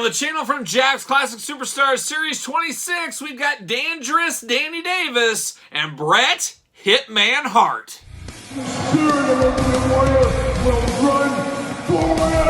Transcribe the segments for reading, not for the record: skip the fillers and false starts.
on the channel from Jack's Classic Superstars Series 26, we've got Dangerous Danny Davis and Bret Hitman Hart. The spirit of Ultimate Warrior will run forever!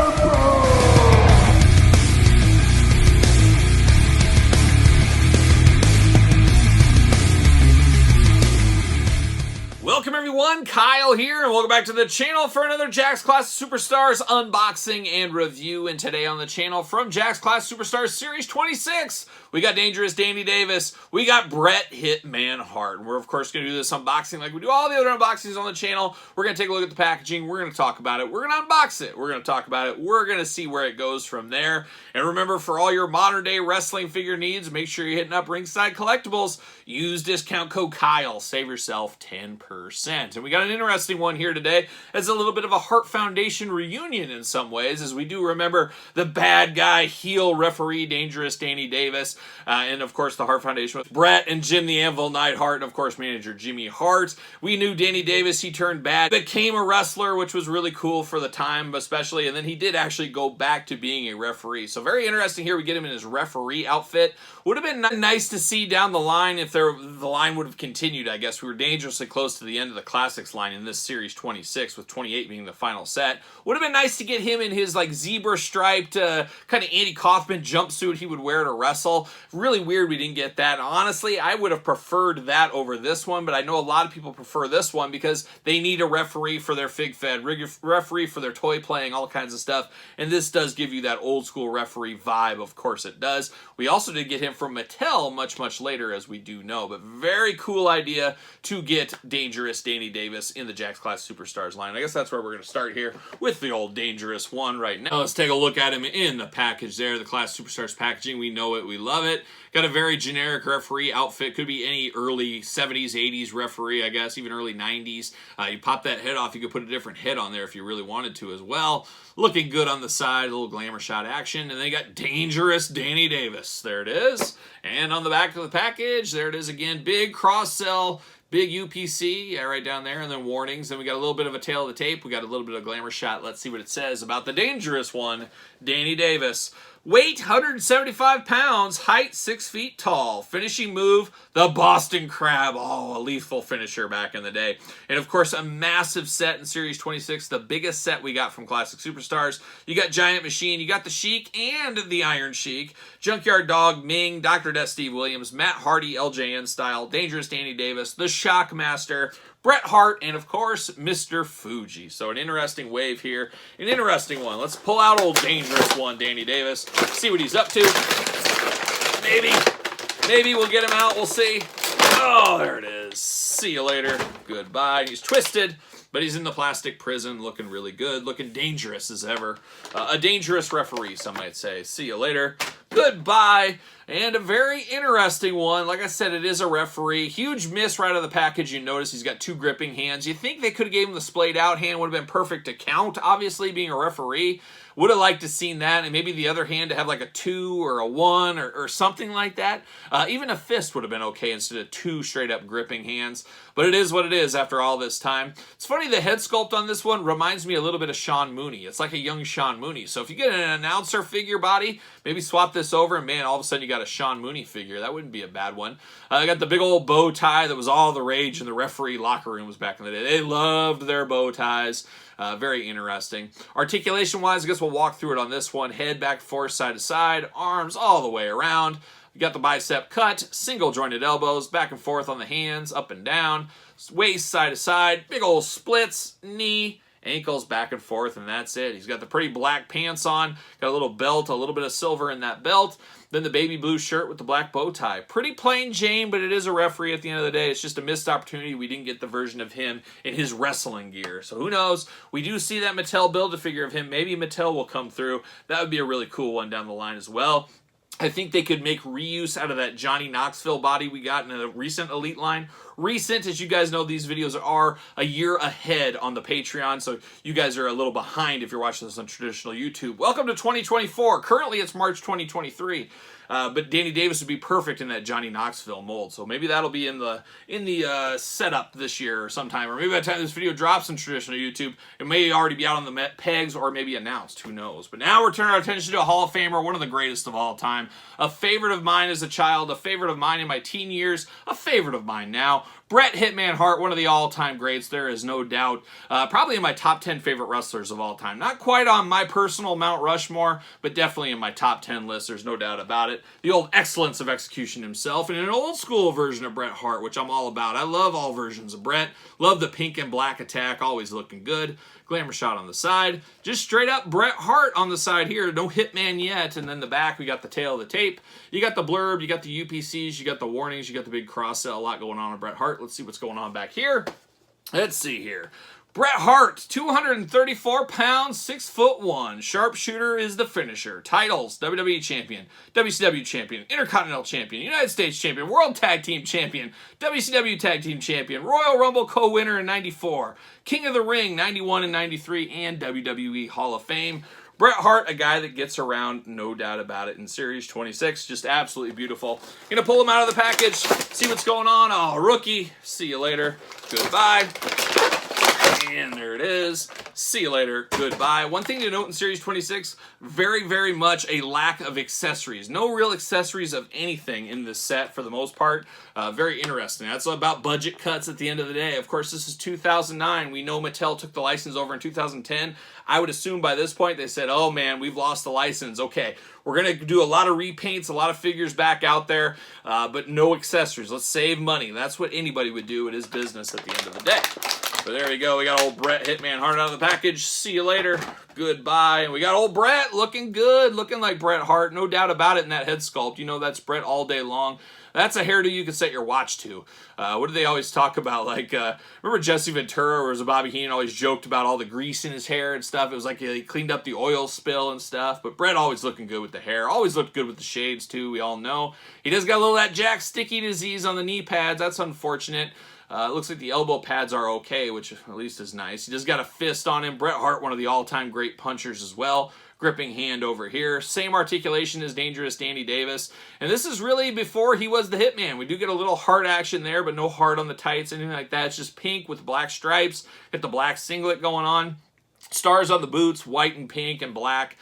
Welcome everyone, Kyle here, and welcome back to the channel for another Jack's Classic Superstars unboxing and review. And today on the channel from Jack's Classic Superstars Series 26, we got Dangerous Danny Davis, we got Bret Hitman Hart. And we're of course going to do this unboxing like we do all the other unboxings on the channel. We're going to take a look at the packaging, we're going to talk about it, we're going to unbox it, we're going to talk about it, we're going to see where it goes from there. And remember, for all your modern day wrestling figure needs, make sure you're hitting up Ringside Collectibles. Use discount code Kyle, save yourself 10%. And we got an interesting one here today. It's a little bit of a Hart Foundation reunion in some ways, as we do remember the bad guy heel referee Dangerous Danny Davis, and of course the Hart Foundation with Bret and Jim the Anvil Neidhart, and of course manager Jimmy Hart. We knew Danny Davis, he turned bad, became a wrestler, which was really cool for the time especially, and then he did actually go back to being a referee. So very interesting here, we get him in his referee outfit. Would have been nice to see down the line if the line would have continued, I guess. We were dangerously close to the end of the Classics line in this Series 26, with 28 being the final set. Would have been nice to get him in his like zebra-striped kind of Andy Kaufman jumpsuit he would wear to wrestle. Really weird we didn't get that. Honestly, I would have preferred that over this one, but I know a lot of people prefer this one because they need a referee for their fig fed, referee for their toy playing, all kinds of stuff, and this does give you that old school referee vibe. Of course it does. We also did get him from Mattel much later, as we do know, but very cool idea to get Dangerous Danny Davis in the Jack's Classic Superstars line. I guess that's where we're going to start here with the old Dangerous one right now. Let's take a look at him in the package there, the Classic Superstars packaging. We know it, we love it. Got a very generic referee outfit. Could be any early 70s, 80s referee, I guess, even early 90s. You pop that head off, you could put a different head on there if you really wanted to as well. Looking good on the side, a little glamour shot action. And then you got Dangerous Danny Davis. There it is. And on the back of the package, there it is again. Big cross-sell, big UPC, yeah, right down there, and then warnings. Then we got a little bit of a tail of the tape. We got a little bit of glamour shot. Let's see what it says about the Dangerous one, Danny Davis. Weight, 175 pounds, height 6 feet tall. Finishing move, the Boston Crab. Oh, a lethal finisher back in the day. And of course, a massive set in Series 26, the biggest set we got from Classic Superstars. You got Giant Machine, you got the Sheik and the Iron Sheik, Junkyard Dog, Ming, Dr. Death Steve Williams, Matt Hardy, LJN style, Dangerous Danny Davis, the Shockmaster, Bret Hart, and of course, Mr. Fuji. So an interesting wave here. An interesting one. Let's pull out old Dangerous one, Danny Davis. See what he's up to. Maybe we'll get him out. We'll see. Oh, there it is. See you later. Goodbye. He's twisted, but he's in the plastic prison, looking really good, looking dangerous as ever. A dangerous referee, some might say. See you later. Goodbye. And a very interesting one. Like I said, it is a referee. Huge miss right out of the package. You notice he's got two gripping hands. You think they could have gave him the splayed out hand. Would have been perfect to count, obviously, being a referee. Would have liked to seen that, and maybe the other hand to have like a 2 or a 1 or something like that. Even a fist would have been okay instead of 2 straight up gripping hands. But it is what it is after all this time. It's funny, the head sculpt on this one reminds me a little bit of Sean Mooney. It's like a young Sean Mooney. So if you get an announcer figure body, maybe swap this over, and man, all of a sudden you got a Sean Mooney figure. That wouldn't be a bad one. I got the big old bow tie that was all the rage in the referee locker rooms back in the day. They loved their bow ties. Very interesting. Articulation-wise, I guess we'll walk through it on this one. Head back and forth, side to side, arms all the way around. You got the bicep cut, single jointed elbows, back and forth on the hands, up and down, waist side to side, big old splits, knee, ankles back and forth, and that's it. He's got the pretty black pants on, got a little belt, a little bit of silver in that belt, then the baby blue shirt with the black bow tie. Pretty plain Jane, but it is a referee at the end of the day. It's just a missed opportunity. We didn't get the version of him in his wrestling gear. So who knows? We do see that Mattel Build-A-Figure of him. Maybe Mattel will come through. That would be a really cool one down the line as well. I think they could make reuse out of that Johnny Knoxville body we got in a recent Elite line. recent. As you guys know, these videos are a year ahead on the Patreon, so you guys are a little behind if you're watching this on traditional YouTube. Welcome to 2024. Currently, it's March 2023. But Danny Davis would be perfect in that Johnny Knoxville mold. So maybe that'll be in the setup this year or sometime. Or maybe by the time this video drops in traditional YouTube, it may already be out on the pegs or maybe announced. Who knows? But now we're turning our attention to a Hall of Famer, one of the greatest of all time. A favorite of mine as a child, a favorite of mine in my teen years, a favorite of mine now. Bret Hitman Hart, one of the all-time greats, there is no doubt. Probably in my top 10 favorite wrestlers of all time. Not quite on my personal Mount Rushmore, but definitely in my top 10 list, there's no doubt about it. The old excellence of execution himself, and an old school version of Bret Hart, which I'm all about. I love all versions of Bret. Love the pink and black attack, always looking good. Glamour shot on the side. Just straight up Bret Hart on the side here. No Hitman yet. And then the back, we got the tail of the tape. You got the blurb, you got the UPCs, you got the warnings, you got the big cross sell. A lot going on with Bret Hart. Let's see what's going on back here. Let's see here. Bret Hart, 234 pounds, 6'1". Sharpshooter is the finisher. Titles, WWE Champion, WCW Champion, Intercontinental Champion, United States Champion, World Tag Team Champion, WCW Tag Team Champion, Royal Rumble co-winner in 94, King of the Ring, 91 and 93, and WWE Hall of Fame. Bret Hart, a guy that gets around, no doubt about it, in Series 26. Just absolutely beautiful. Gonna pull him out of the package, see what's going on. Oh, rookie. See you later. Goodbye. And there it is. See you later. Goodbye. One thing to note in Series 26, very, very much a lack of accessories. No real accessories of anything in this set for the most part. Very interesting. That's about budget cuts at the end of the day. Of course, this is 2009. We know Mattel took the license over in 2010. I would assume by this point they said, oh man, we've lost the license. Okay, we're going to do a lot of repaints, a lot of figures back out there, but no accessories. Let's save money. That's what anybody would do. It is business at the end of the day. But there we go. We got old Bret Hitman Hart out of the package. See you later. Goodbye. And we got old Bret looking good. Looking like Bret Hart. No doubt about it in that head sculpt. You know that's Bret all day long. That's a hairdo you can set your watch to. What do they always talk about? Like, remember Jesse Ventura, or was Bobby Heenan always joked about all the grease in his hair and stuff? It was like he cleaned up the oil spill and stuff. But Bret always looking good with the hair. Always looked good with the shades, too. We all know. He does got a little of that Jack Sticky disease on the knee pads. That's unfortunate. It looks like the elbow pads are okay, which at least is nice. He just got a fist on him. Bret Hart, one of the all-time great punchers as well. Gripping hand over here. Same articulation as Dangerous Danny Davis. And this is really before he was the Hitman. We do get a little heart action there, but no heart on the tights, anything like that. It's just pink with black stripes. Get the black singlet going on. Stars on the boots, white and pink and black.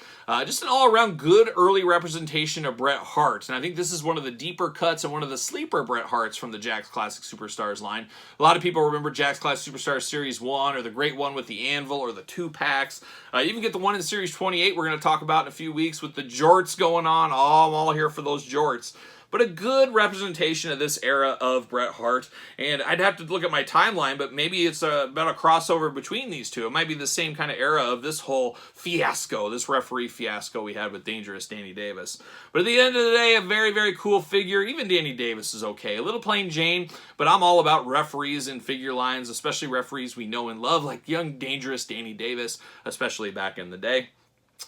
Just an all-around good early representation of Bret Hart. And I think this is one of the deeper cuts and one of the sleeper Bret Harts from the Jakks Classic Superstars line. A lot of people remember Jakks Classic Superstars Series 1 or the great one with the anvil or the 2-packs. You even get the one in Series 28 we're going to talk about in a few weeks with the jorts going on. Oh, I'm all here for those jorts. But a good representation of this era of Bret Hart. And I'd have to look at my timeline, but maybe it's about a crossover between these two. It might be the same kind of era of this whole fiasco, this referee fiasco we had with Dangerous Danny Davis. But at the end of the day, a very, very cool figure. Even Danny Davis is okay. A little plain Jane, but I'm all about referees and figure lines, especially referees we know and love, like young Dangerous Danny Davis, especially back in the day.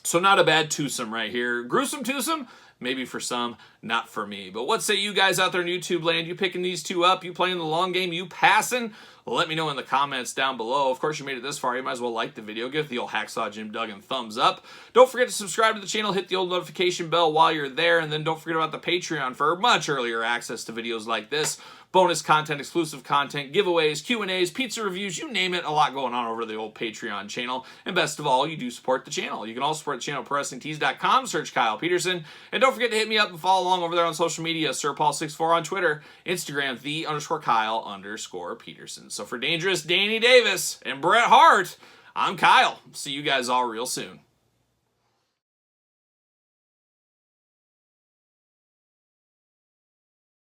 So not a bad twosome right here. Gruesome twosome? Maybe for some, not for me. But what say you guys out there in YouTube land? You picking these two up? You playing the long game? You passing? Let me know in the comments down below. Of course, you made it this far. You might as well like the video. Give the old Hacksaw Jim Duggan thumbs up. Don't forget to subscribe to the channel. Hit the old notification bell while you're there. And then don't forget about the Patreon for much earlier access to videos like this. Bonus content, exclusive content, giveaways, Q&As, pizza reviews, you name it. A lot going on over the old Patreon channel. And best of all, you do support the channel. You can also support the channel at ProWrestlingTees.com. Search Kyle Peterson. And don't forget to hit me up and follow along over there on social media. SirPaul64 on Twitter. Instagram, _Kyle_Peterson. So for Dangerous Danny Davis and Bret Hart, I'm Kyle. See you guys all real soon.